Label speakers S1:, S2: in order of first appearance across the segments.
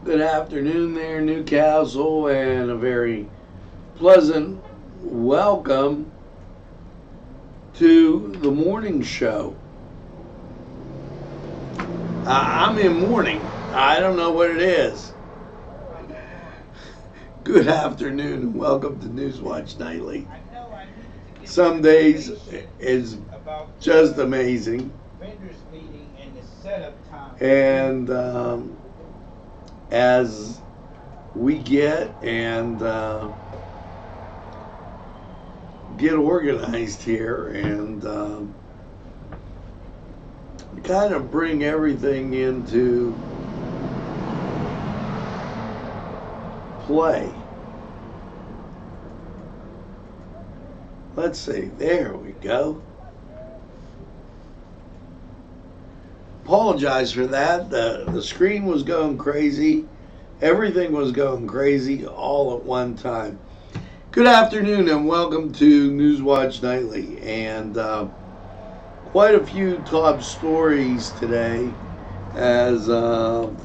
S1: Good afternoon there, Newcastle, and a very pleasant welcome to the morning show. I'm in mourning. I don't know what it is. Good afternoon and welcome to Newswatch Nightly. Some days it's just amazing. And as we get organized here and kind of bring everything into play. Let's see, there we go. Apologize for that. The screen was going crazy. Everything was going crazy all at one time. Good afternoon and welcome to Newswatch Nightly. And quite a few top stories today as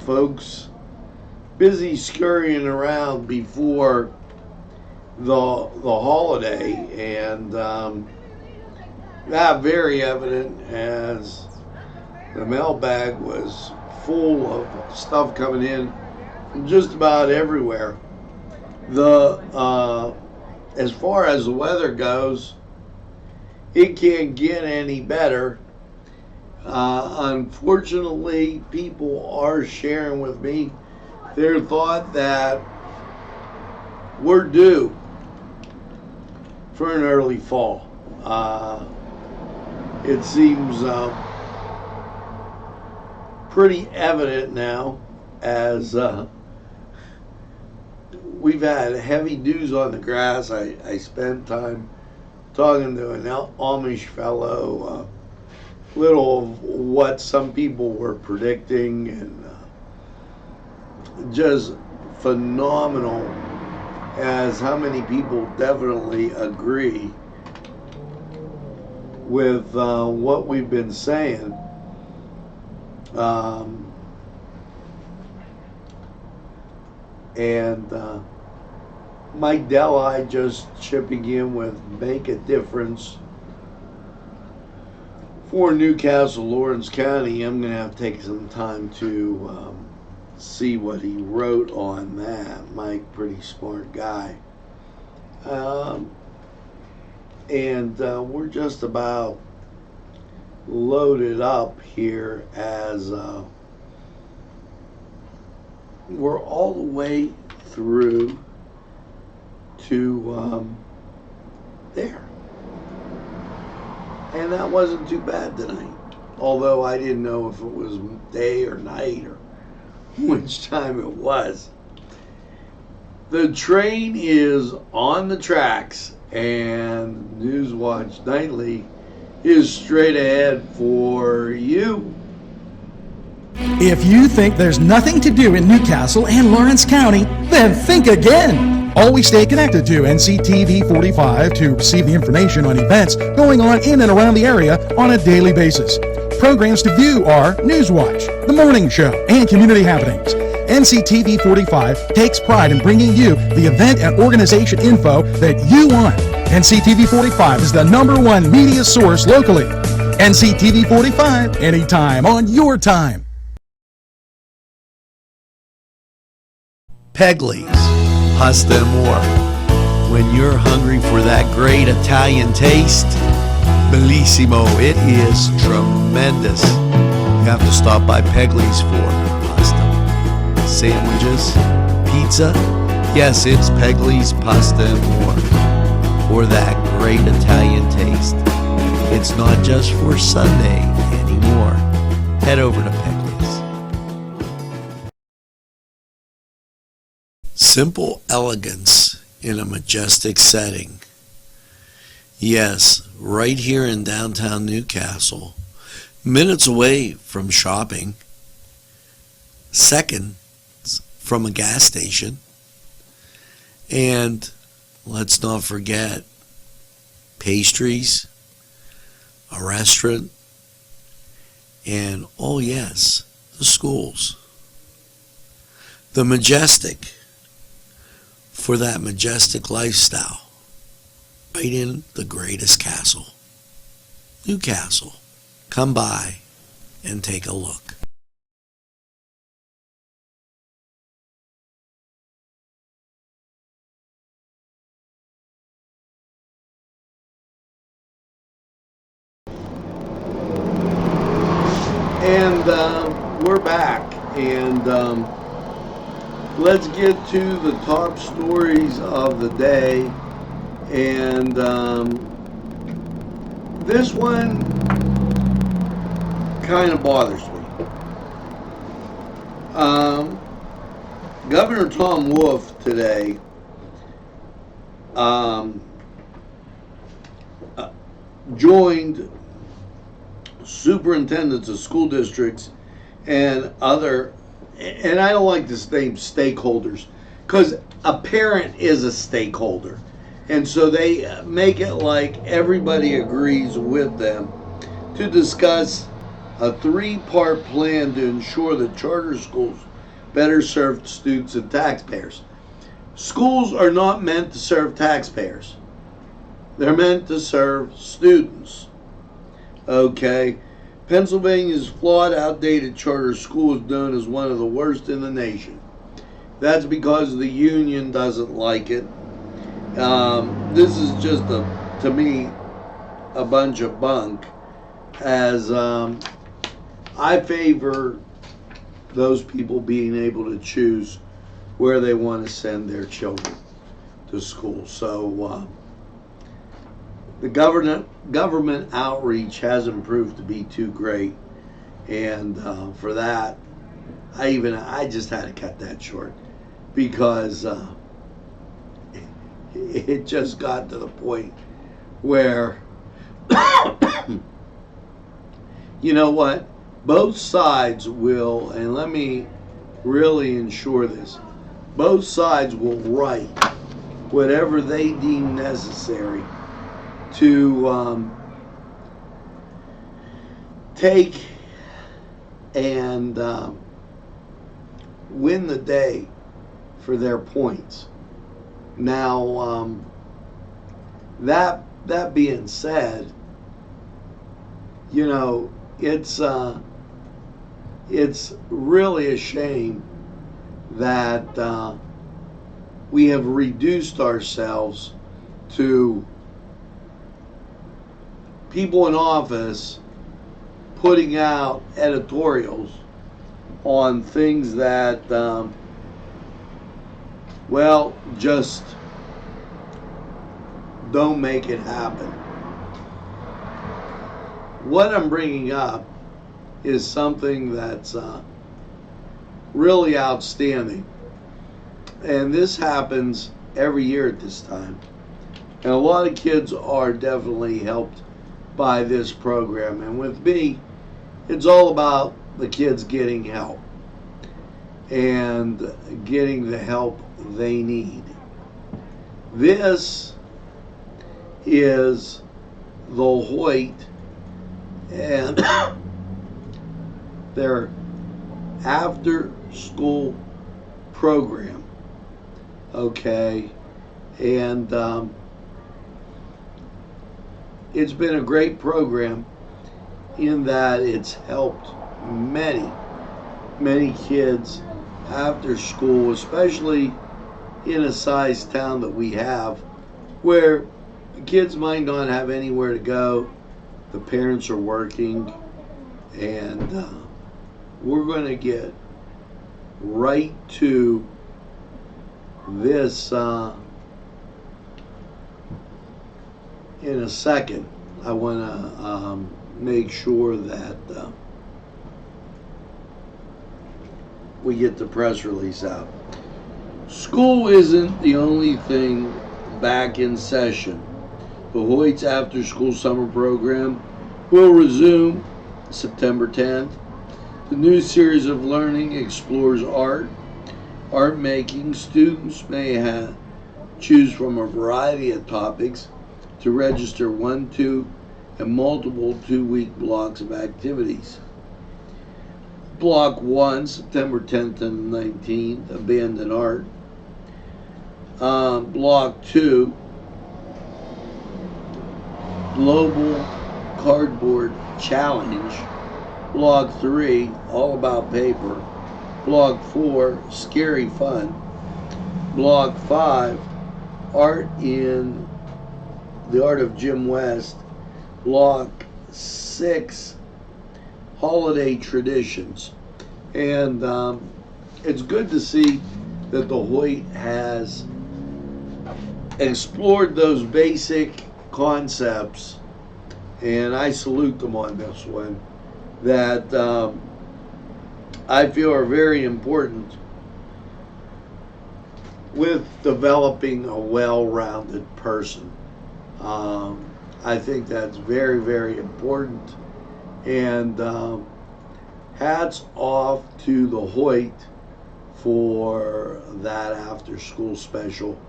S1: folks busy scurrying around before the holiday. And that very evident as the mailbag was full of stuff coming in from just about everywhere. As far as the weather goes, it can't get any better. Unfortunately, people are sharing with me their thought that we're due for an early fall. It seems pretty evident now as we've had heavy dews on the grass. I spent time talking to an Amish fellow, little of what some people were predicting, and just phenomenal as how many people definitely agree with what we've been saying. Mike Delhi just chipping in with make a difference for Newcastle, Lawrence County. I'm going to have to take some time to see what he wrote on that. Mike, pretty smart guy. We're just about loaded up here as we're all the way through to there. And that wasn't too bad tonight. Although I didn't know if it was day or night or which time it was. The train is on the tracks and Newswatch Nightly is straight ahead for you.
S2: If you think there's nothing to do in Newcastle and Lawrence County, then think again. Always stay connected to NCTV45 to receive the information on events going on in and around the area on a daily basis. Programs to view are Newswatch, The Morning Show, and Community Happenings. NCTV45 takes pride in bringing you the event and organization info that you want. NCTV45 is the #1 media source locally. NCTV45, anytime on your time.
S3: Pegley's, pasta and more. When you're hungry for that great Italian taste, bellissimo, it is tremendous. You have to stop by Pegley's for pasta, sandwiches, pizza. Yes, it's Pegley's Pasta and More. For that great Italian taste. It's not just for Sunday anymore. Head over to Pegley's. Simple elegance in a majestic setting. Yes, right here in downtown Newcastle, minutes away from shopping, seconds from a gas station, and let's not forget pastries, a restaurant, and oh yes, the schools. the majestic for that majestic lifestyle right in the greatest castle, Newcastle. Come by and take a look.
S1: And we're back, and let's get to the top stories of the day. And this one kind of bothers me. Governor Tom Wolf today joined superintendents of school districts and other, and I don't like this name, stakeholders, because a parent is a stakeholder, and so they make it like everybody agrees with them, to discuss a 3-part plan to ensure that charter schools better serve students and taxpayers. Schools are not meant to serve taxpayers. They're meant to serve students. Okay, Pennsylvania's flawed, outdated charter school is known as one of the worst in the nation. That's because the union doesn't like it. This is just, to me, a bunch of bunk, as I favor those people being able to choose where they want to send their children to school. So the government outreach hasn't proved to be too great, and for that, I just had to cut that short, because it just got to the point where you know what, both sides will, and let me really ensure this, both sides will write whatever they deem necessary to take and win the day for their points. Now, that being said, you know, it's really a shame that we have reduced ourselves to people in office putting out editorials on things that, well, just don't make it happen. What I'm bringing up is something that's really outstanding. And this happens every year at this time. And a lot of kids are definitely helped by this program. And with me, it's all about the kids getting help and getting the help they need. This is the Hoyt and their after school program. Okay, and it's been a great program in that it's helped many kids after school, especially in a size town that we have, where the kids might not have anywhere to go, the parents are working, and we're going to get right to this in a second. I want to make sure that we get the press release out. School isn't the only thing back in session. The Hoyt's After School Summer Program will resume September 10th. The new series of learning explores art making. Students may choose from a variety of topics to register 1, 2, and multiple 2-week blocks of activities. Block 1, September 10th and 19th, Abandoned Art. Block 2, Global Cardboard Challenge. Block 3, All About Paper. Block 4, Scary Fun. Block 5, Art in the Art of Jim West. Block 6, Holiday Traditions. And it's good to see that the Hoyt has explored those basic concepts, and I salute them on this one, that I feel are very important with developing a well-rounded person. I think that's very, very important, and hats off to the Hoyt for that after-school special.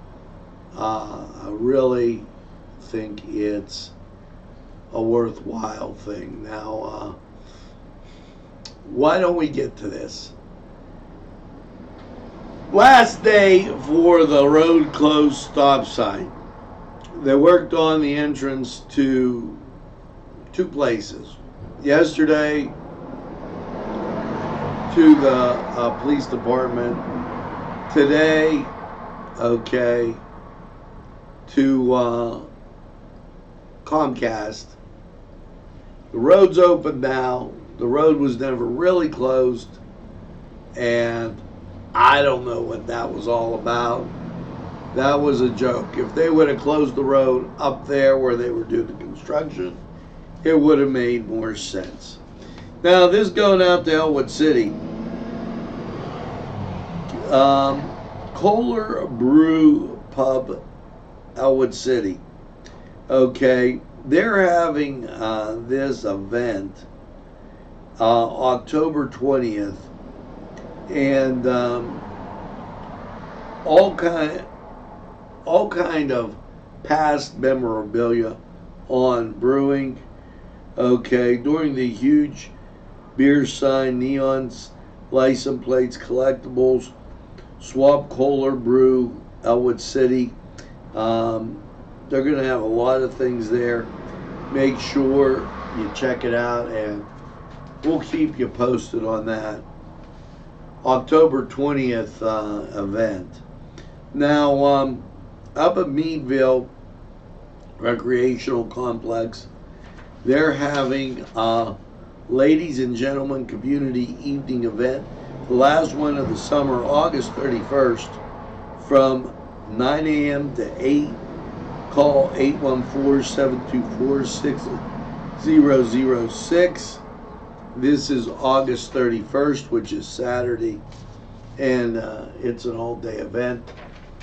S1: I really think it's a worthwhile thing. Now, why don't we get to this? Last day for the road closed stop sign. They worked on the entrance to two places. Yesterday to the police department. Today, okay, to Comcast. The road's open now. The road was never really closed, and I don't know what that was all about. That was a joke. If they would have closed the road up there where they were doing the construction, it would have made more sense. Now, this going out to Elwood City. Kohler Brew Pub, Elwood City. Okay, they're having this event October 20th, and all kind of past memorabilia on brewing. Okay, during the huge beer sign, neons, license plates, collectibles, Swap Kohler Brew, Elwood City. They're going to have a lot of things there. Make sure you check it out, and we'll keep you posted on that. October 20th event. Now, up at Meadville Recreational Complex, they're having a ladies and gentlemen community evening event, the last one of the summer, August 31st, from 9 a.m. to 8. Call 814-724-6006. This is August 31st, which is Saturday, and it's an all-day event.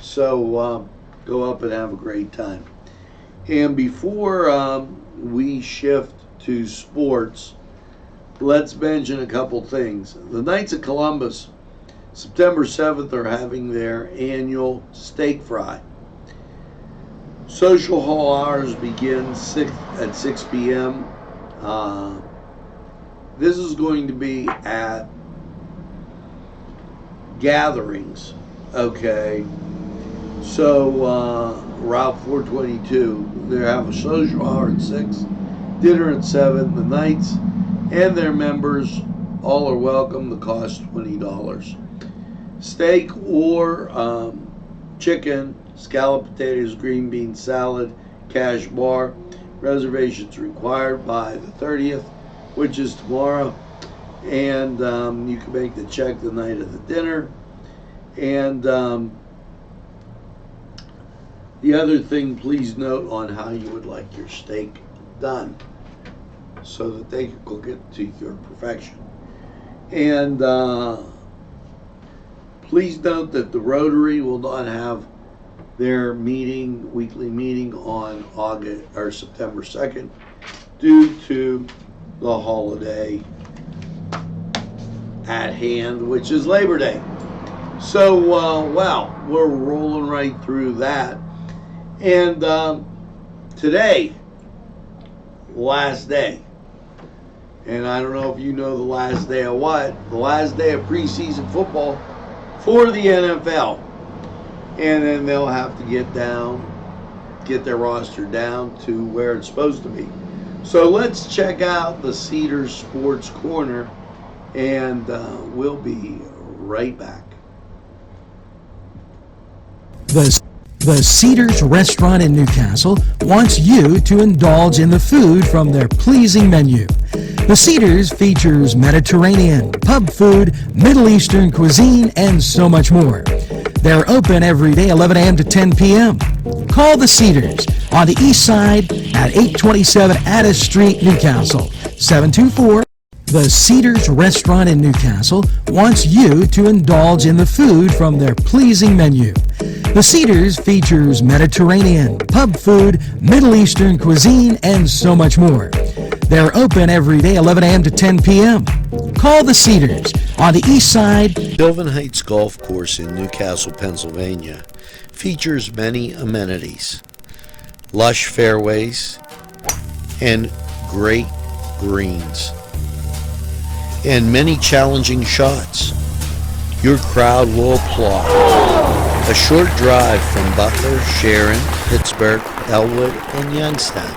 S1: So go up and have a great time. And before we shift to sports, let's mention a couple things. The Knights of Columbus, September 7th, are having their annual steak fry. Social hall hours begin at 6 p.m. This is going to be at gatherings, okay? So, Route 422, they have a social hour at 6, dinner at 7. The Knights and their members all are welcome. The cost $20. Steak or chicken, scalloped potatoes, green bean salad, cash bar. Reservations required by the 30th, which is tomorrow. And you can make the check the night of the dinner. And the other thing, please note on how you would like your steak done, so that they can cook it to your perfection. And please note that the Rotary will not have their weekly meeting on September 2nd due to the holiday at hand, which is Labor Day. So, wow, we're rolling right through that. And today, last day. And I don't know if you know the last day of what? The last day of preseason football for the NFL. And then they'll have to get their roster down to where it's supposed to be. So let's check out the Cedars Sports Corner, and we'll be right back.
S2: The Cedars Restaurant in Newcastle wants you to indulge in the food from their pleasing menu. The Cedars features Mediterranean, pub food, Middle Eastern cuisine, and so much more. They're open every day, 11 a.m. to 10 p.m. Call the Cedars on the east side at 827 Addis Street, Newcastle, 724. The Cedars Restaurant in Newcastle wants you to indulge in the food from their pleasing menu. The Cedars features Mediterranean, pub food, Middle Eastern cuisine, and so much more. They're open every day, 11 a.m. to 10 p.m. Call the Cedars on the east side.
S3: Sylvan Heights Golf Course in Newcastle, Pennsylvania features many amenities, lush fairways, and great greens, and many challenging shots. Your crowd will applaud. A short drive from Butler, Sharon, Pittsburgh, Elwood, and Youngstown.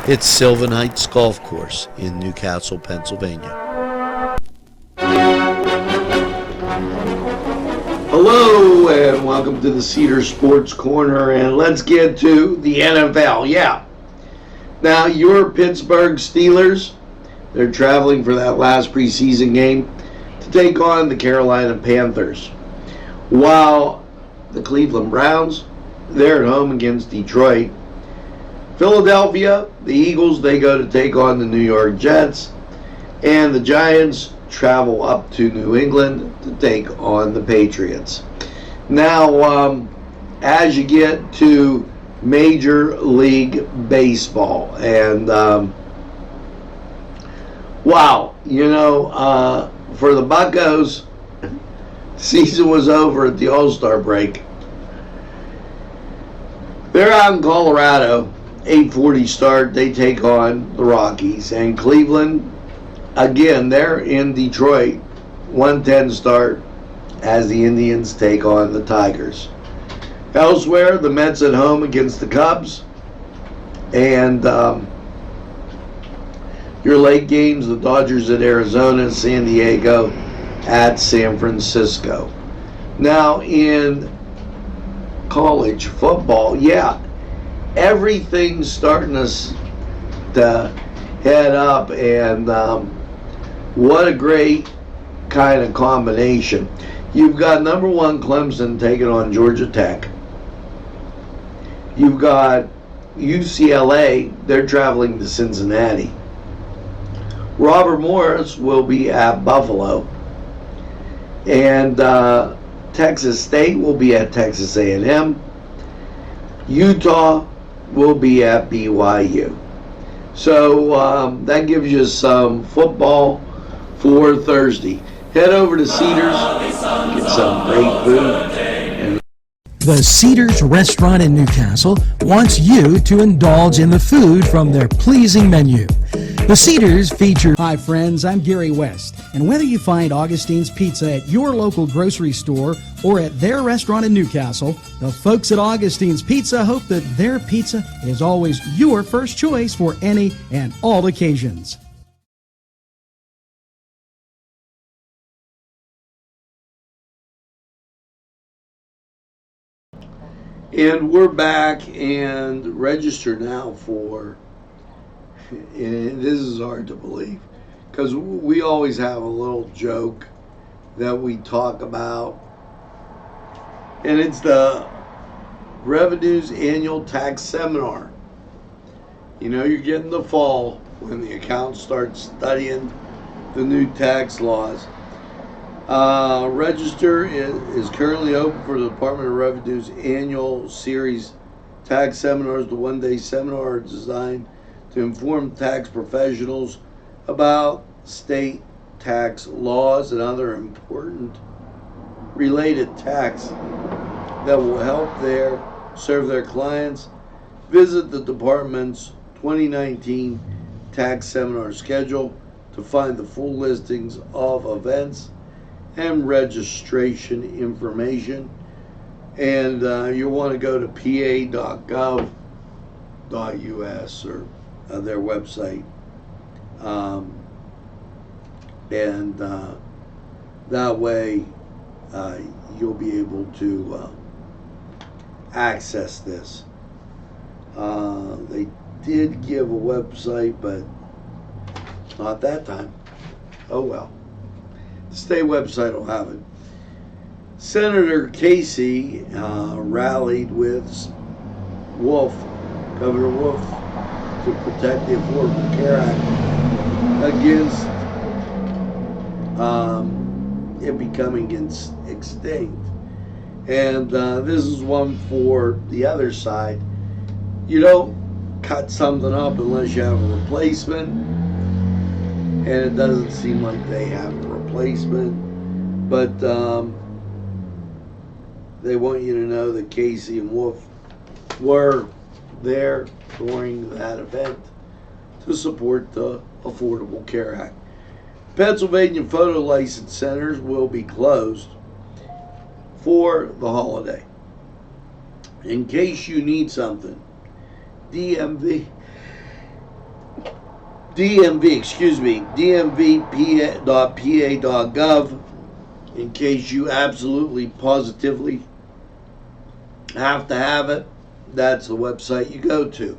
S3: It's Sylvan Heights Golf Course in Newcastle, Pennsylvania.
S1: Hello and welcome to the Cedar Sports Corner, and let's get to the NFL. Yeah. Now, your Pittsburgh Steelers, they're traveling for that last preseason game to take on the Carolina Panthers. While the Cleveland Browns, they're at home against Detroit. Philadelphia, the Eagles, they go to take on the New York Jets. And the Giants travel up to New England to take on the Patriots. Now, as you get to Major League Baseball, and wow, for the Buccos, season was over at the All-Star break. They're out in Colorado, 8:40 start. They take on the Rockies. And Cleveland, again, they're in Detroit, 1:10 start as the Indians take on the Tigers. Elsewhere, the Mets at home against the Cubs. And your late games, the Dodgers at Arizona, San Diego at San Francisco. Now, in college football, yeah, everything's starting to head up, and what a great kind of combination. You've got number one Clemson taking on Georgia Tech. You've got UCLA, they're traveling to Cincinnati. Robert Morris will be at Buffalo. And Texas State will be at Texas A&M. Utah will be at BYU. So that gives you some football for Thursday. Head over to Cedars, get some great food.
S2: The Cedars Restaurant in Newcastle wants you to indulge in the food from their pleasing menu. The Cedars feature... Hi friends, I'm Gary West, and whether you find Augustine's Pizza at your local grocery store or at their restaurant in Newcastle, the folks at Augustine's Pizza hope that their pizza is always your first choice for any and all occasions.
S1: And we're back, and register now for, and this is hard to believe, because we always have a little joke that we talk about, and it's the Revenue's annual tax seminar. You know, you're getting the fall when the accountants start studying the new tax laws. Register is currently open for the Department of Revenue's annual series tax seminars. The one-day seminar is designed to inform tax professionals about state tax laws and other important related tax that will help serve their clients. Visit the department's 2019 tax seminar schedule to find the full listings of events and registration information. And you'll want to go to pa.gov.us or their website. And that way you'll be able to access this. They did give a website, but not that time. Oh well. The state website will have it. Senator Casey rallied with Governor Wolf, to protect the Affordable Care Act against it becoming extinct. And this is one for the other side. You don't cut something up unless you have a replacement, and it doesn't seem like they have a replacement. But they want you to know that Casey and Wolf were there during that event to support the Affordable Care Act. Pennsylvania photo license centers will be closed for the holiday. In case you need something, dmv.pa.gov, in case you absolutely positively have to have it, that's the website you go to.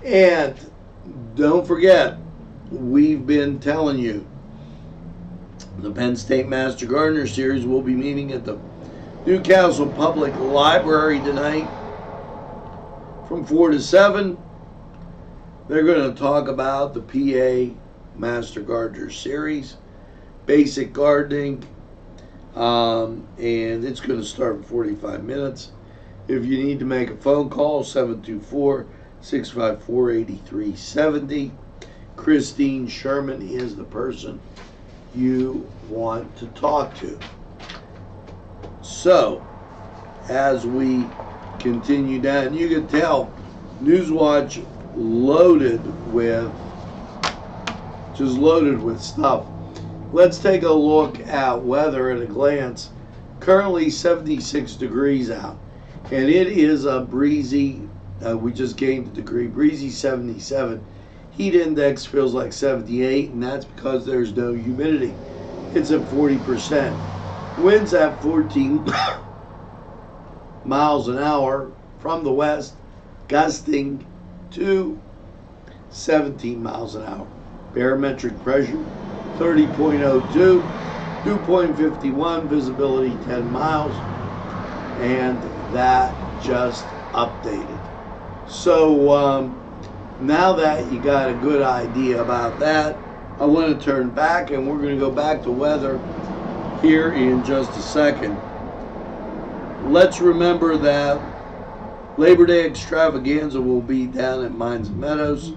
S1: And don't forget, we've been telling you, the Penn State Master Gardener Series will be meeting at the Newcastle Public Library tonight from 4 to 7. They're going to talk about the PA Master Gardener Series, basic gardening, and it's going to start in 45 minutes. If you need to make a phone call, 724-654-8370. Christine Sherman is the person you want to talk to. So, as we continue down, you can tell Newswatch loaded with stuff. Let's take a look at weather at a glance. Currently 76 degrees out, and it is a breezy, we just gained a degree, breezy 77. Heat index feels like 78, and that's because there's no humidity. It's at 40%. Winds at 14 miles an hour from the west, gusting to 17 miles an hour. Barometric pressure 30.02, dew point 51, visibility 10 miles, and that just updated. So now that you got a good idea about that, I want to turn back, and we're going to go back to weather here in just a second. Let's remember that Labor Day extravaganza will be down at Mines and Meadows,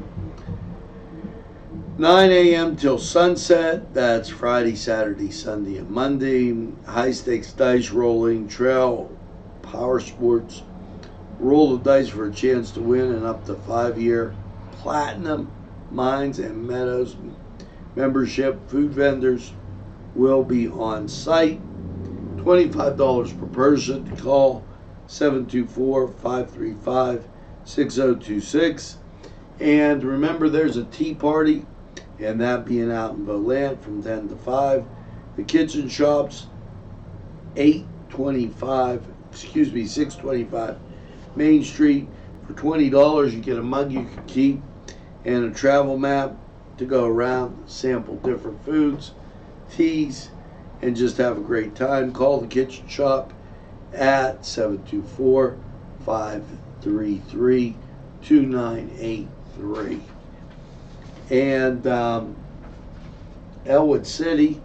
S1: 9 a.m. till sunset. That's Friday, Saturday, Sunday, and Monday. High stakes dice rolling, trail, power sports. Roll the dice for a chance to win an up to 5-year platinum Mines and Meadows membership. Food vendors will be on site. $25 per person. To call 724-535-6026. And remember, there's a tea party, and that being out in Volant from 10 to 5. The kitchen shops, 625 Main Street. For $20, you get a mug you can keep and a travel map to go around, sample different foods, teas, and just have a great time. Call the kitchen shop at 724-533-2983. And Elwood City,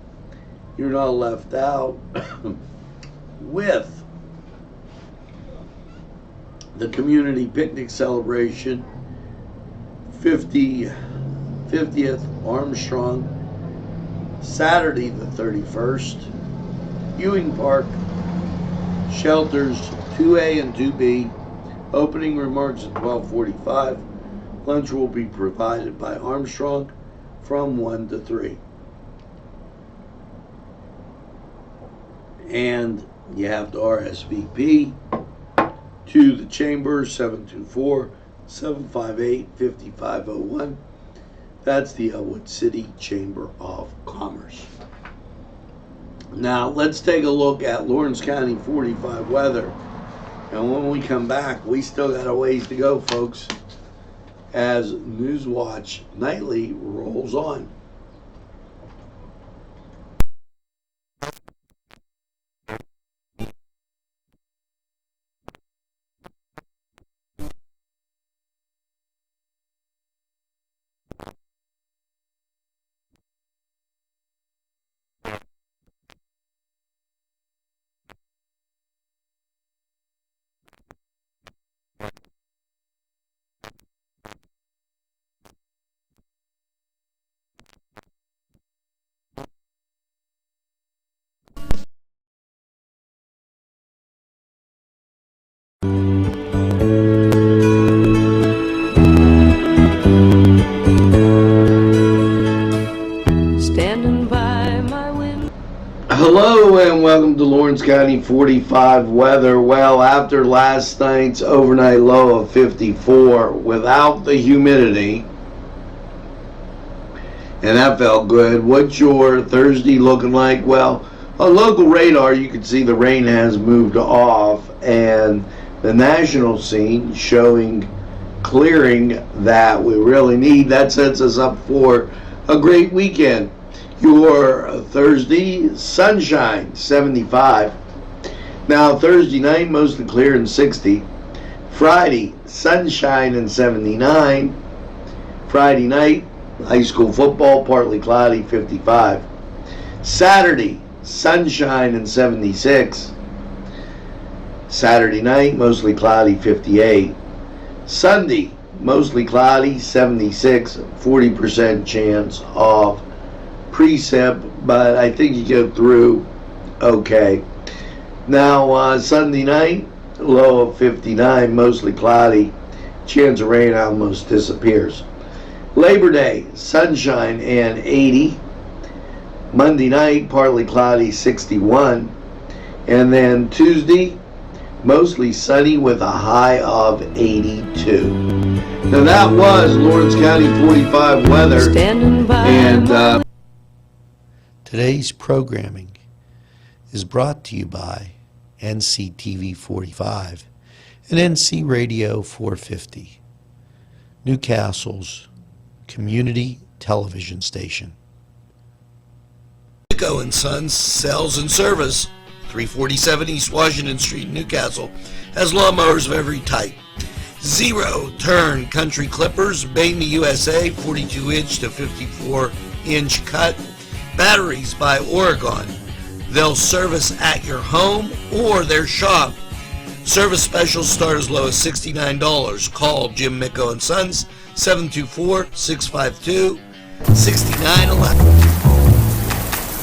S1: you're not left out with the community picnic celebration, 50th Armstrong, Saturday the 31st. Ewing Park, shelters 2A and 2B. Opening remarks at 12:45. Lunch will be provided by Armstrong. from 1 to 3. And you have to RSVP to the chamber, 724-758-5501. That's the Elwood City Chamber of Commerce. Now, let's take a look at Lawrence County 45 weather. And when we come back, we still got a ways to go, folks, as Newswatch Nightly rolls on.
S4: Standing by my window.
S1: Hello and welcome to Lawrence County 45 weather. Well, after last night's overnight low of 54 without the humidity, and that felt good. What's your Thursday looking like? Well, on local radar you can see the rain has moved off, and the national scene showing clearing that we really need. That sets us up for a great weekend. Your Thursday, sunshine, 75. Now Thursday night, mostly clear and 60. Friday, sunshine and 79. Friday night, high school football, partly cloudy, 55. Saturday, sunshine and 76. Saturday night, mostly cloudy, 58. Sunday, mostly cloudy, 76. 40% chance of precip, but I think you get through okay. Now Sunday night, low of 59, mostly cloudy, chance of rain almost disappears. Labor Day, sunshine and 80. Monday night, partly cloudy, 61. And then Tuesday, mostly sunny with a high of 82. Now that was Lawrence County 45 weather.
S4: Standing by
S1: And
S3: Today's programming is brought to you by NCTV45 and NC Radio 450, Newcastle's community television station. Nico and Sons Sales and Service, 347 East Washington Street, Newcastle, has lawnmowers of every type. Zero turn country clippers, made in the USA, 42 inch to 54 inch cut. Batteries by Oregon. They'll service at your home or their shop. Service specials start as low as $69. Call Jim Micco and Sons, 724-652-6911.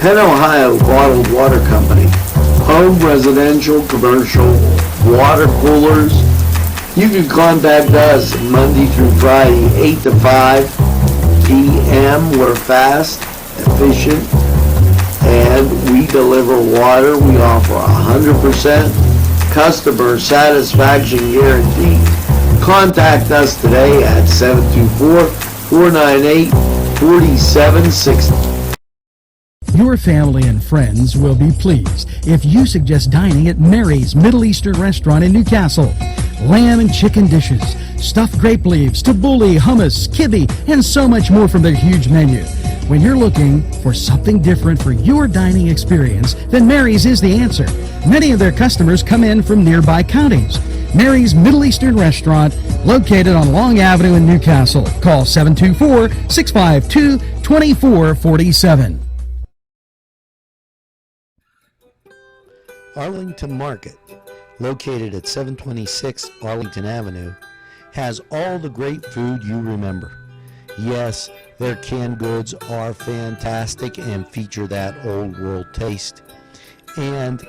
S1: Penn, Ohio Bottled Water Company. Home, residential, commercial, water coolers. You can contact us Monday through Friday, 8 to 5 p.m. We're fast, efficient, and we deliver water. We offer 100% customer satisfaction guarantee. Contact us today at 724-498-4760.
S2: Your family and friends will be pleased if you suggest dining at Mary's Middle Eastern Restaurant in Newcastle. Lamb and chicken dishes, stuffed grape leaves, tabbouleh, hummus, kibbe, and so much more from their huge menu. When you're looking for something different for your dining experience, then Mary's is the answer. Many of their customers come in from nearby counties. Mary's Middle Eastern Restaurant, located on Long Avenue in Newcastle. Call 724-652-2447.
S3: Arlington Market, located at 726 Arlington Avenue, has all the great food you remember. Yes, their canned goods are fantastic and feature that old world taste. And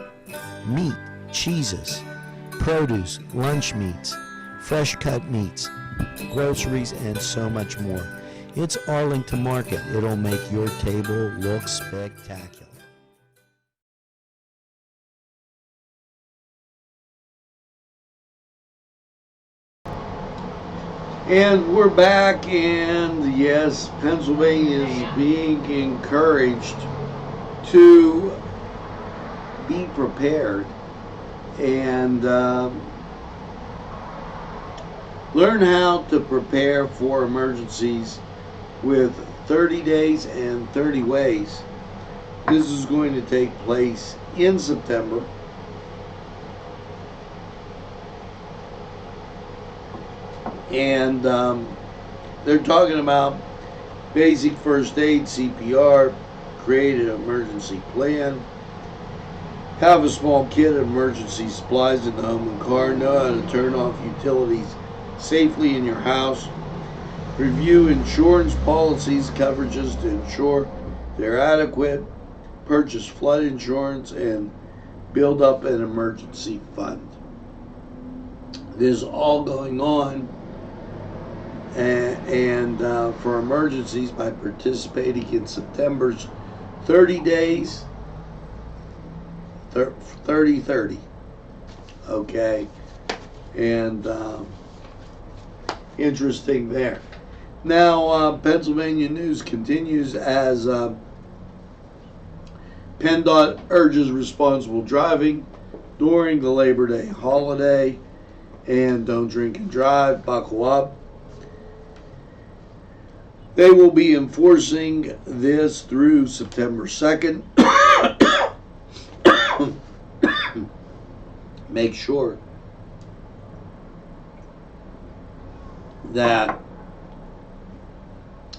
S3: meat, cheeses, produce, lunch meats, fresh cut meats, groceries, and so much more. It's Arlington Market. It'll make your table look spectacular.
S1: And we're back, and yes, Pennsylvania is being encouraged to be prepared and learn how to prepare for emergencies with 30 days and 30 ways. This is going to take place in September. And they're talking about basic first aid, CPR, create an emergency plan, have a small kit of emergency supplies in the home and car, know how to turn off utilities safely in your house, review insurance policies, coverages to ensure they're adequate, purchase flood insurance, and build up an emergency fund. This is all going on and for emergencies by participating in September's 30 days, 30-30, okay, and interesting there. Now, Pennsylvania news continues as PennDOT urges responsible driving during the Labor Day holiday, and don't drink and drive, buckle up. They will be enforcing this through September 2nd. Make sure that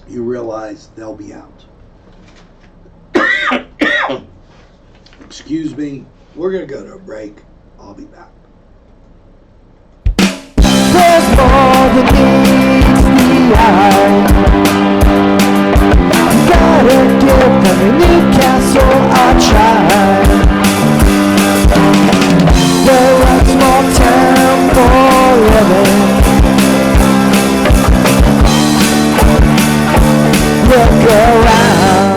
S1: you realize they'll be out. Excuse me. We're going to go to a break. I'll be back.
S5: There's more than meets the eye. Gotta give them a Newcastle a try. They're a small town for living. Look around.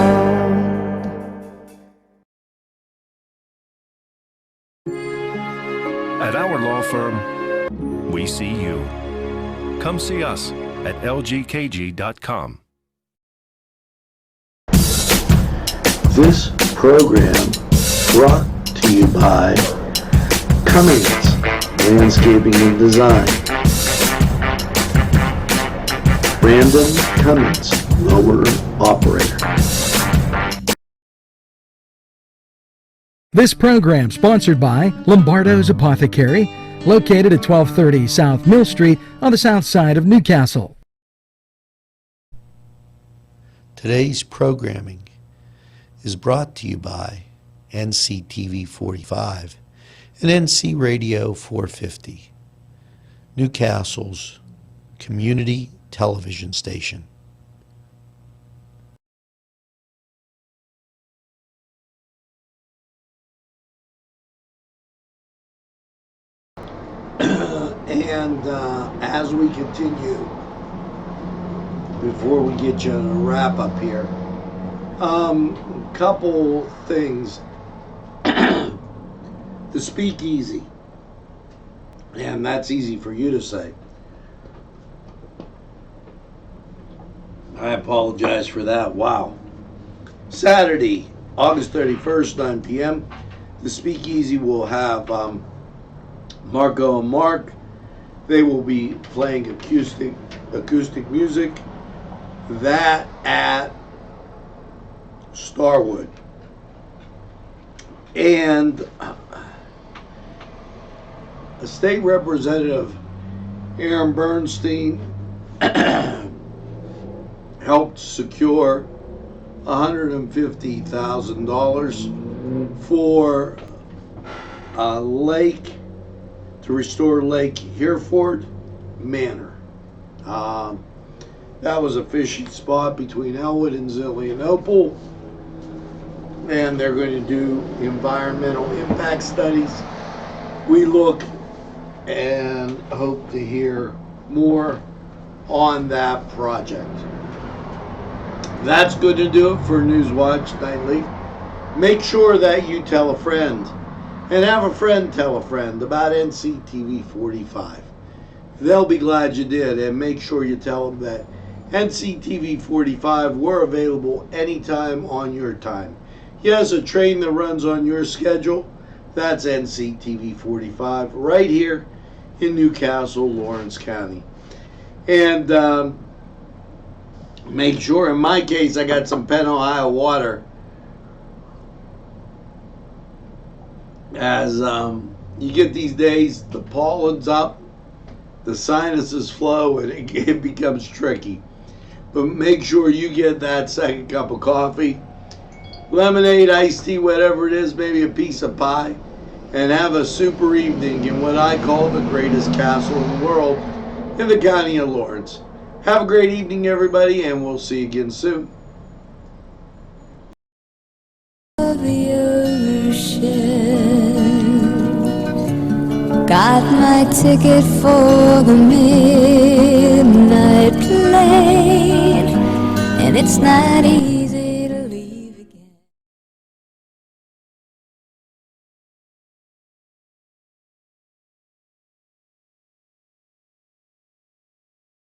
S6: At our law firm, we see you. Come see us at lgkg.com.
S1: This program brought to you by Cummings Landscaping and Design. Brandon Cummings, Lower Operator.
S2: This program sponsored by Lombardo's Apothecary, located at 1230 South Mill Street on the south side of Newcastle.
S3: Today's programming is brought to you by NCTV45 and NC Radio 450, Newcastle's community television station.
S1: And as we continue, before we get you on a wrap up here, couple things. The speakeasy, and that's easy for you to say. I apologize for that. Wow. Saturday, August 31st, 9 p.m. The speakeasy will have Marco and Mark. They will be playing acoustic music. That at Starwood. And a state representative, Aaron Bernstein, helped secure $150,000 for a lake, to restore Lake Hereford Manor. That was a fishing spot between Elwood and Zillionople, and they're going to do environmental impact studies. We look and hope to hear more on that project. That's going to do it for Newswatch Nightly. Make sure that you tell a friend, and have a friend tell a friend about NCTV45. They'll be glad you did, and make sure you tell them that NCTV45, we're available anytime on your time. Yes, a train that runs on your schedule, that's NCTV45 right here in Newcastle, Lawrence County. And make sure, in my case, I got some Penn, Ohio water. As you get these days, the pollen's up, the sinuses flow, and it becomes tricky. But make sure you get that second cup of coffee, lemonade, iced tea, whatever it is, maybe a piece of pie, and have a super evening in what I call the greatest castle in the world in the county of Lawrence. Have a great evening, everybody, and we'll see you again soon.
S7: The ocean. Got my ticket for the midnight plane, and it's not easy.